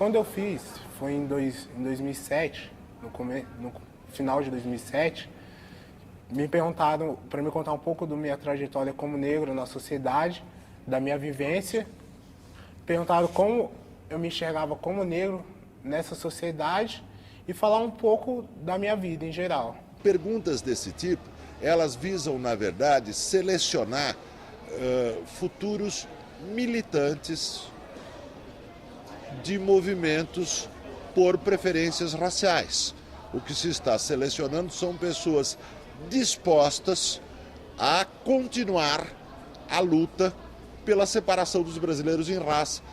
Quando eu fiz, foi em 2007, no final de 2007, me perguntaram para me contar um pouco da minha trajetória como negro na sociedade, da minha vivência. Perguntaram como eu me enxergava como negro nessa sociedade e falar um pouco da minha vida em geral. Perguntas desse tipo, elas visam, na verdade, selecionar futuros militantes de movimentos por preferências raciais. O que se está selecionando são pessoas dispostas a continuar a luta pela separação dos brasileiros em raça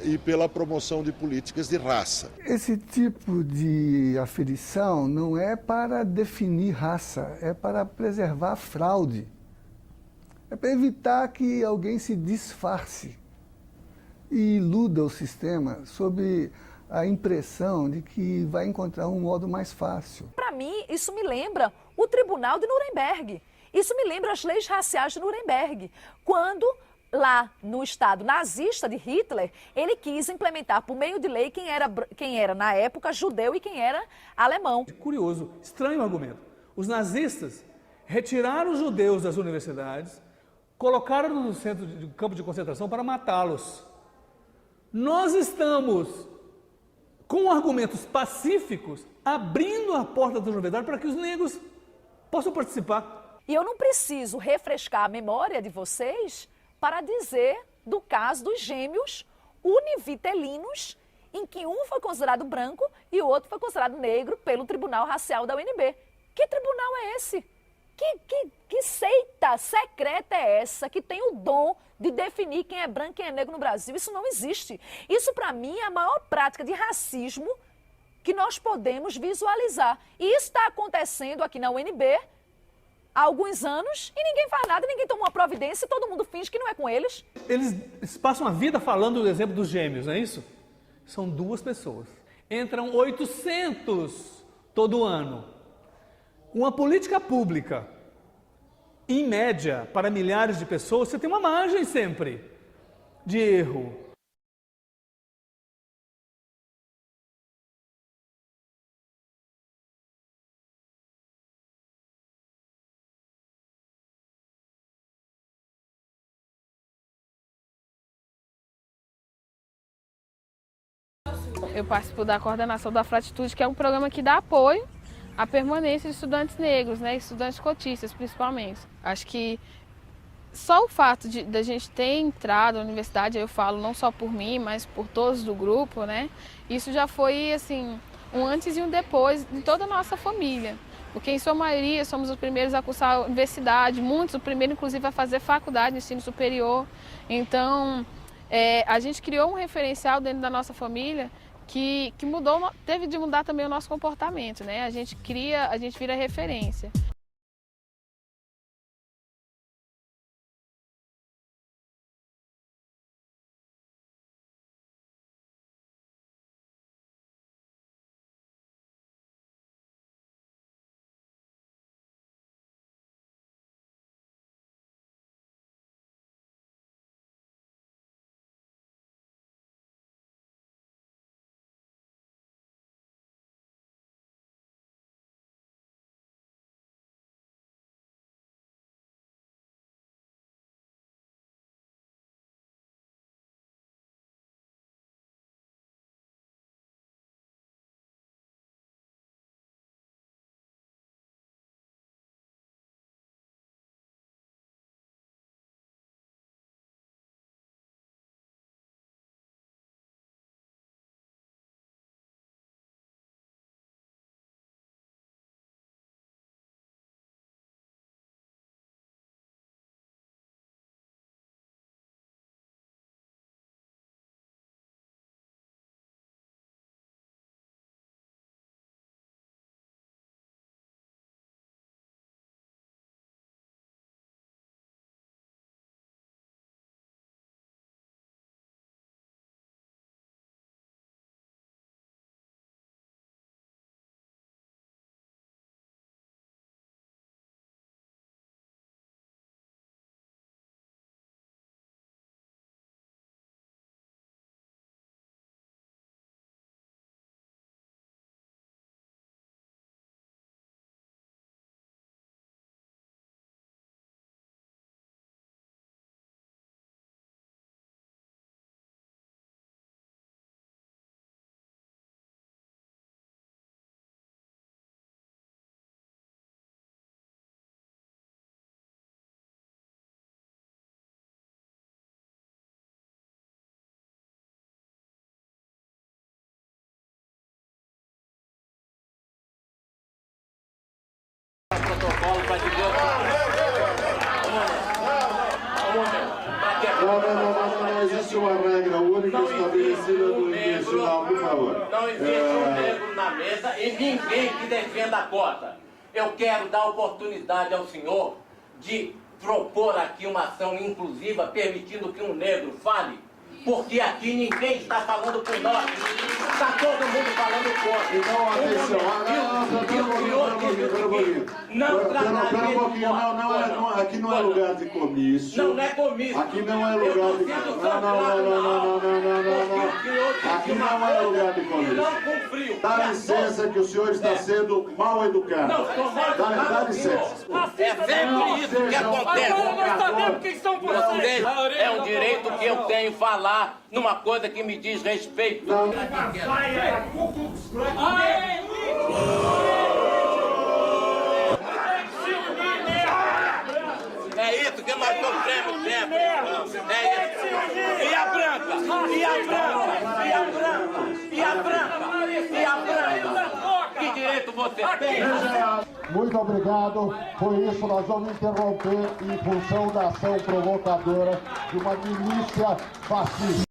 e pela promoção de políticas de raça. Esse tipo de aferição não é para definir raça, é para preservar a fraude. É para evitar que alguém se disfarce e iluda o sistema sob a impressão de que vai encontrar um modo mais fácil. Para mim, isso me lembra o Tribunal de Nuremberg. Isso me lembra as leis raciais de Nuremberg, quando lá no estado nazista de Hitler, ele quis implementar por meio de lei quem era na época judeu e quem era alemão. Curioso, estranho o argumento. Os nazistas retiraram os judeus das universidades, colocaram no centro de campo de concentração para matá-los. Nós estamos, com argumentos pacíficos, abrindo a porta da universidade para que os negros possam participar. E eu não preciso refrescar a memória de vocês para dizer do caso dos gêmeos univitelinos, em que um foi considerado branco e o outro foi considerado negro pelo Tribunal Racial da UNB. Que tribunal é esse? Que seita secreta é essa que tem o dom de definir quem é branco e quem é negro no Brasil? Isso não existe. Isso, para mim, é a maior prática de racismo que nós podemos visualizar. E isso está acontecendo aqui na UNB há alguns anos e ninguém faz nada, ninguém toma uma providência e todo mundo finge que não é com eles. Eles passam a vida falando do exemplo dos gêmeos, não é isso? São duas pessoas. Entram 800 todo ano. Uma política pública, em média, para milhares de pessoas, você tem uma margem sempre de erro. Eu participo da coordenação da Fratitude, que é um programa que dá apoio à permanência de estudantes negros, né, estudantes cotistas principalmente. Acho que só o fato da gente ter entrado na universidade, eu falo não só por mim, mas por todos do grupo, né, isso já foi assim, um antes e um depois de toda a nossa família. Porque em sua maioria somos os primeiros a cursar a universidade, muitos o primeiro inclusive a fazer faculdade de ensino superior. Então, a gente criou um referencial dentro da nossa família que mudou, teve de mudar também o nosso comportamento, né? A gente vira referência. protocolo para dizer Não existe uma regra única estabelecida no institucional, por favor. Não existe um negro na mesa e ninguém que defenda a cota. Eu quero dar oportunidade ao senhor de propor aqui uma ação inclusiva, permitindo que um negro fale, porque aqui ninguém está falando por nós. Está todo mundo falando contra. Então, atenção. Pera um pouquinho. Aqui não é lugar de comício. Não é comício. Aqui não é lugar de... Não. Aqui não é lugar de comício. Dá licença que o senhor está sendo mal educado. Não, estou mal educado. Dá licença. É sempre isso que acontece. Nós sabemos quem são vocês. É um direito que eu tenho falar numa coisa que me diz respeito. É isso que nós sofremos sempre. É isso. E a branca? E a branca? E a branca? E a branca? E a branca? Que direito você tem? Muito obrigado. Por isso, nós vamos interromper em função da ação provocadora de uma milícia fascista.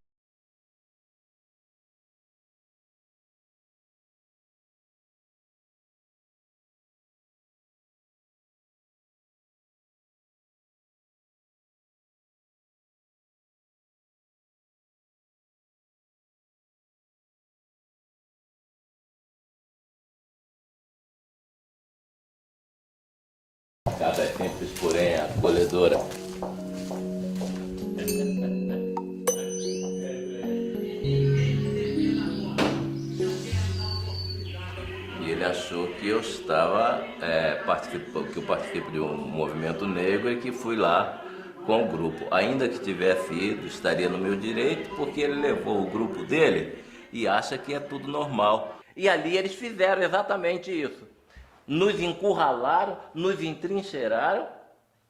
Cada simples, porém, acolhedora. E ele achou que eu estava, que eu participo de um movimento negro e que fui lá com o grupo. Ainda que tivesse ido, estaria no meu direito, porque ele levou o grupo dele e acha que é tudo normal. E ali eles fizeram exatamente isso. Nos encurralaram, nos entrincheiraram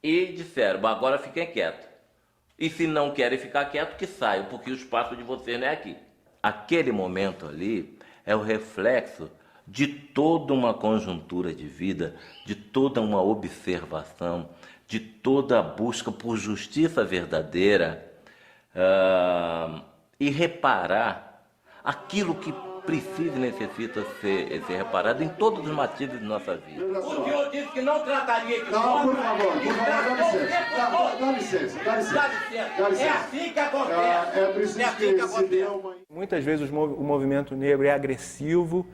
e disseram, agora fiquem quietos. E se não querem ficar quietos, que saiam, porque o espaço de vocês não é aqui. Aquele momento ali é o reflexo de toda uma conjuntura de vida, de toda uma observação, de toda a busca por justiça verdadeira e reparar aquilo que precisa e necessita ser reparado em todos os matizes de nossa vida. O senhor disse que não trataria de Não, por favor, dá licença. É assim que acontece. É preciso que se dê uma... Muitas vezes o movimento negro é agressivo,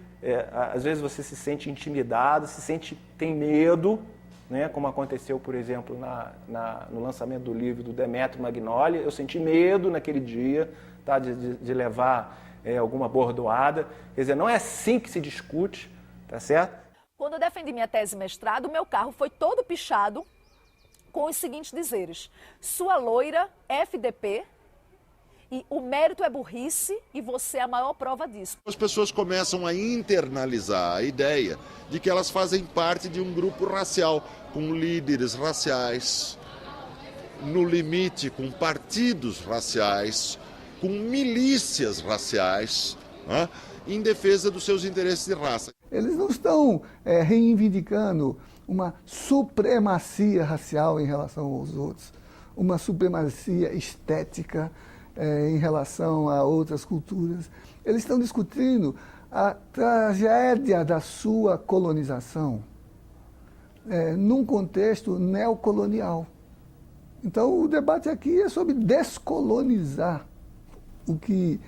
às vezes você se sente intimidado, tem medo, né? Como aconteceu, por exemplo, no lançamento do livro do Demetrio Magnoli. Eu senti medo naquele dia, tá? de levar alguma bordoada. Quer dizer, não é assim que se discute, tá certo? Quando eu defendi minha tese de mestrado, o meu carro foi todo pichado com os seguintes dizeres: sua loira, FDP, e o mérito é burrice e você é a maior prova disso. As pessoas começam a internalizar a ideia de que elas fazem parte de um grupo racial, com líderes raciais, no limite com partidos raciais, com milícias raciais, né, em defesa dos seus interesses de raça. Eles não estão reivindicando uma supremacia racial em relação aos outros, uma supremacia estética em relação a outras culturas. Eles estão discutindo a tragédia da sua colonização num contexto neocolonial. Então, o debate aqui é sobre descolonizar o que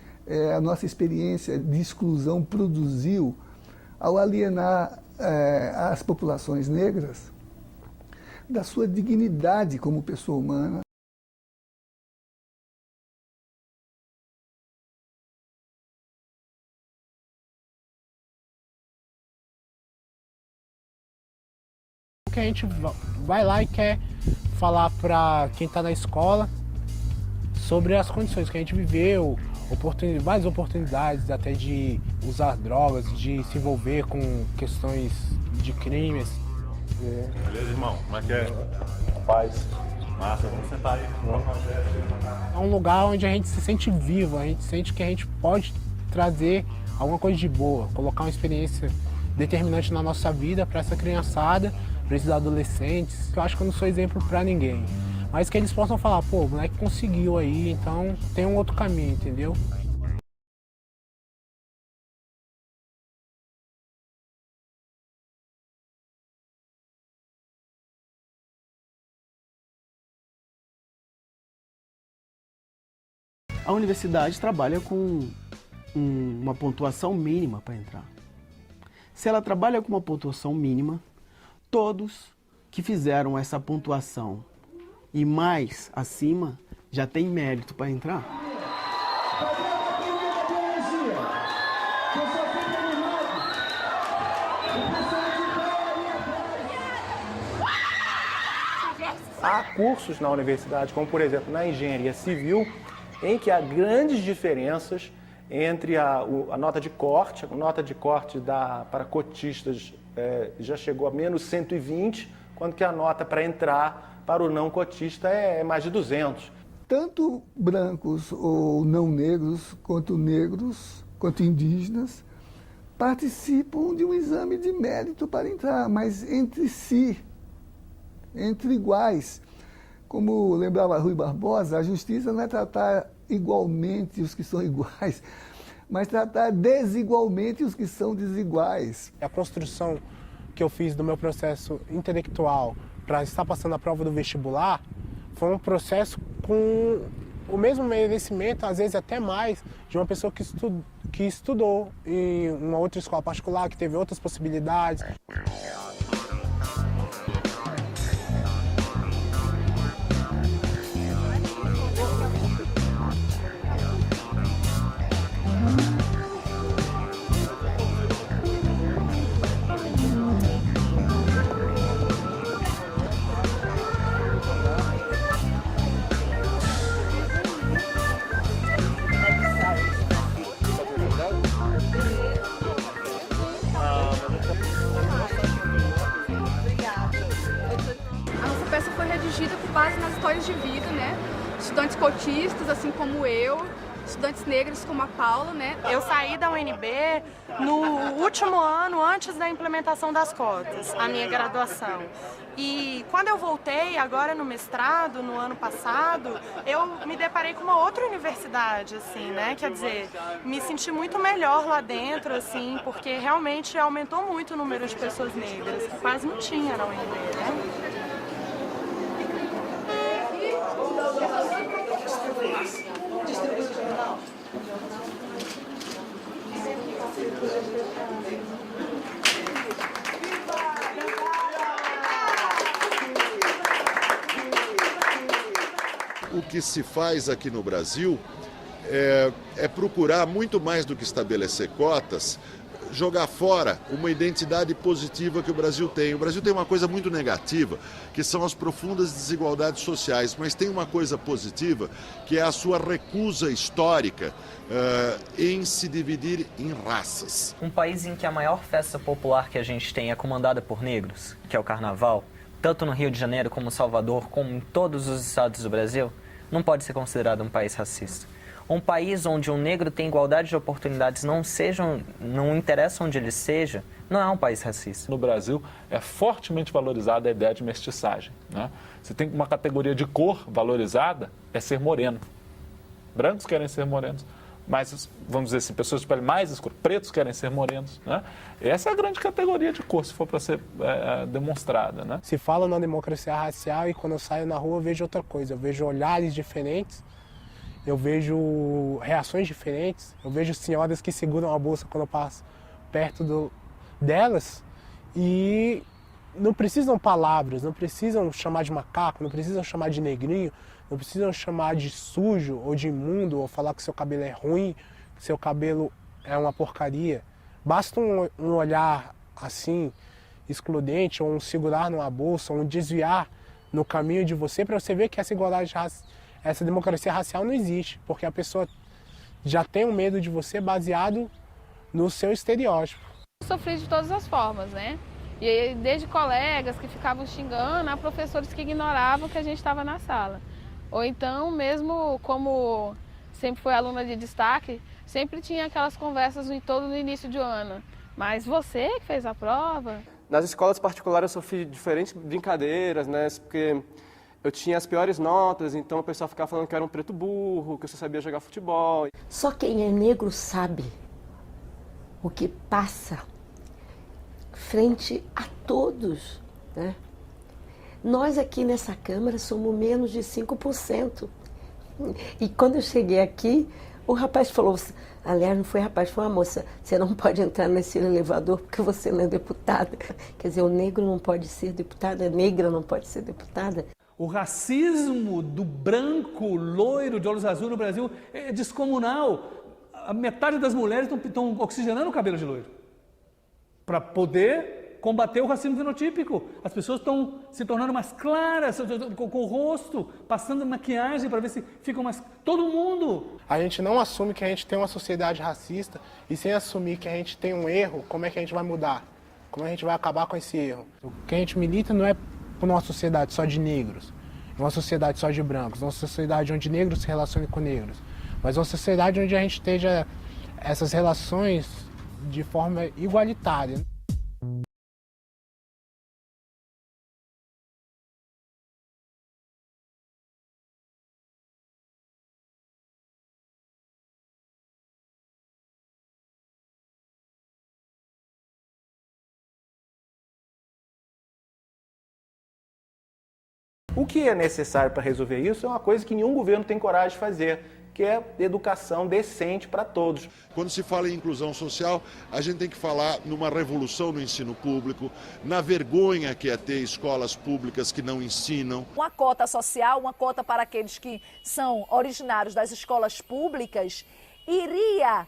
a nossa experiência de exclusão produziu ao alienar as populações negras da sua dignidade como pessoa humana. Que a gente vai lá e quer falar para quem está na escola sobre as condições que a gente viveu, várias oportunidades até de usar drogas, de se envolver com questões de crimes. Beleza, irmão? Como é que é? Paz. Massa, vamos sentar aí. É um lugar onde a gente se sente vivo, a gente sente que a gente pode trazer alguma coisa de boa, colocar uma experiência determinante na nossa vida para essa criançada para esses adolescentes, que eu acho que eu não sou exemplo para ninguém. Mas que eles possam falar, pô, o moleque conseguiu aí, então tem um outro caminho, entendeu? A universidade trabalha com uma pontuação mínima para entrar. Se ela trabalha com uma pontuação mínima, todos que fizeram essa pontuação e mais acima já tem mérito para entrar. Há cursos na universidade, como por exemplo na engenharia civil, em que há grandes diferenças entre a nota de corte. A nota de corte para cotistas já chegou a menos 120, quando que a nota para entrar para o não cotista é mais de 200. Tanto brancos ou não negros, quanto indígenas, participam de um exame de mérito para entrar, mas entre si, entre iguais. Como lembrava Rui Barbosa, a justiça não é tratar igualmente os que são iguais, mas tratar desigualmente os que são desiguais. A construção que eu fiz do meu processo intelectual para estar passando a prova do vestibular foi um processo com o mesmo merecimento, às vezes até mais, de uma pessoa que estudou em uma outra escola particular, que teve outras possibilidades. Com base nas histórias de vida, né? Estudantes cotistas, assim como eu, estudantes negros como a Paula, né? Eu saí da UNB no último ano, antes da implementação das cotas, a minha graduação. E quando eu voltei, agora no mestrado, no ano passado, eu me deparei com uma outra universidade, assim, né? Quer dizer, me senti muito melhor lá dentro, assim, porque realmente aumentou muito o número de pessoas negras, que quase não tinha na UNB, né? O que se faz aqui no Brasil é procurar, muito mais do que estabelecer cotas, jogar fora uma identidade positiva que o Brasil tem. O Brasil tem uma coisa muito negativa, que são as profundas desigualdades sociais, mas tem uma coisa positiva, que é a sua recusa histórica em se dividir em raças. Um país em que a maior festa popular que a gente tem é comandada por negros, que é o Carnaval, tanto no Rio de Janeiro como Salvador, como em todos os estados do Brasil, não pode ser considerado um país racista. Um país onde um negro tem igualdade de oportunidades, não interessa onde ele seja, não é um país racista. No Brasil é fortemente valorizada a ideia de mestiçagem, né? Você tem uma categoria de cor valorizada, é ser moreno. Brancos querem ser morenos, mas, vamos dizer assim, pessoas de pele mais escura, pretos querem ser morenos, né? Essa é a grande categoria de cor, se for para ser demonstrada, né? Se fala na democracia racial e quando eu saio na rua eu vejo outra coisa, eu vejo olhares diferentes, eu vejo reações diferentes, eu vejo senhoras que seguram a bolsa quando eu passo perto delas e não precisam palavras, não precisam chamar de macaco, não precisam chamar de negrinho, não precisam chamar de sujo ou de imundo ou falar que seu cabelo é ruim, que seu cabelo é uma porcaria. Basta um olhar assim, excludente, ou um segurar numa bolsa, ou um desviar no caminho de você para você ver que essa igualdade essa democracia racial não existe, porque a pessoa já tem um medo de você baseado no seu estereótipo. Eu sofri de todas as formas, né? E desde colegas que ficavam xingando, a professores que ignoravam que a gente estava na sala. Ou então, mesmo como sempre fui aluna de destaque, sempre tinha aquelas conversas no início do ano. Mas você que fez a prova? Nas escolas particulares eu sofri diferentes brincadeiras, né? Porque eu tinha as piores notas, então o pessoal ficava falando que eu era um preto burro, que eu só sabia jogar futebol. Só quem é negro sabe o que passa frente a todos, né? Nós aqui nessa Câmara somos menos de 5%. E quando eu cheguei aqui, o rapaz falou, aliás, não foi rapaz, foi uma moça, você não pode entrar nesse elevador porque você não é deputada. Quer dizer, o negro não pode ser deputada, a negra não pode ser deputada. O racismo do branco, loiro, de olhos azuis no Brasil é descomunal. A metade das mulheres estão oxigenando o cabelo de loiro para poder combater o racismo fenotípico. As pessoas estão se tornando mais claras, com o rosto, passando maquiagem para ver se ficam mais... Todo mundo! A gente não assume que a gente tem uma sociedade racista e sem assumir que a gente tem um erro, como é que a gente vai mudar? Como a gente vai acabar com esse erro? O que a gente milita não é por uma sociedade só de negros, uma sociedade só de brancos, uma sociedade onde negros se relacionem com negros, mas uma sociedade onde a gente esteja essas relações de forma igualitária. O que é necessário para resolver isso é uma coisa que nenhum governo tem coragem de fazer, que é educação decente para todos. Quando se fala em inclusão social, a gente tem que falar numa revolução no ensino público, na vergonha que é ter escolas públicas que não ensinam. Uma cota social, uma cota para aqueles que são originários das escolas públicas, iria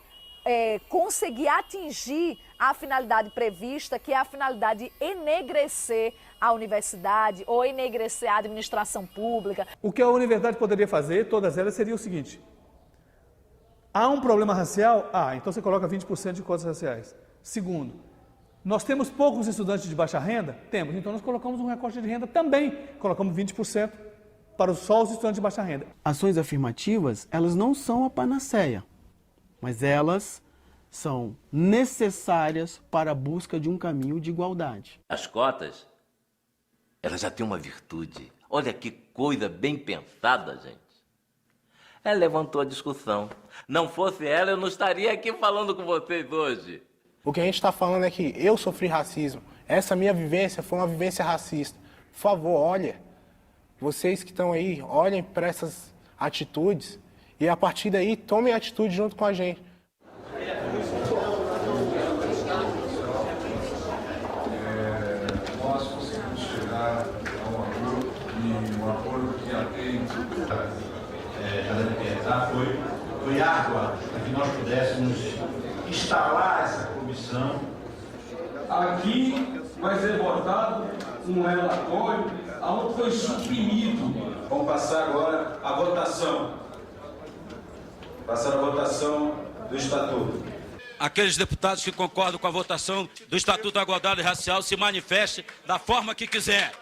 conseguir atingir a finalidade prevista, que é a finalidade de enegrecer a universidade ou enegrecer a administração pública. O que a universidade poderia fazer, todas elas, seria o seguinte: há um problema racial? Então você coloca 20% de cotas raciais. Segundo, nós temos poucos estudantes de baixa renda? Temos, então nós colocamos um recorte de renda também, colocamos 20% para só os estudantes de baixa renda. Ações afirmativas, elas não são a panaceia, mas elas são necessárias para a busca de um caminho de igualdade. As cotas, elas já têm uma virtude. Olha que coisa bem pensada, gente. Ela levantou a discussão. Não fosse ela, eu não estaria aqui falando com vocês hoje. O que a gente está falando é que eu sofri racismo. Essa minha vivência foi uma vivência racista. Por favor, olha. Vocês que estão aí, olhem para essas atitudes e a partir daí tomem atitude junto com a gente. Nós conseguimos chegar a um acordo e um acordo que atende foi árdua para que nós pudéssemos instalar essa comissão. Aqui vai ser votado um relatório onde foi suprimido. Vamos passar agora a votação. Passar a votação do Estatuto. Aqueles deputados que concordam com a votação do Estatuto da Igualdade Racial se manifestem da forma que quiser.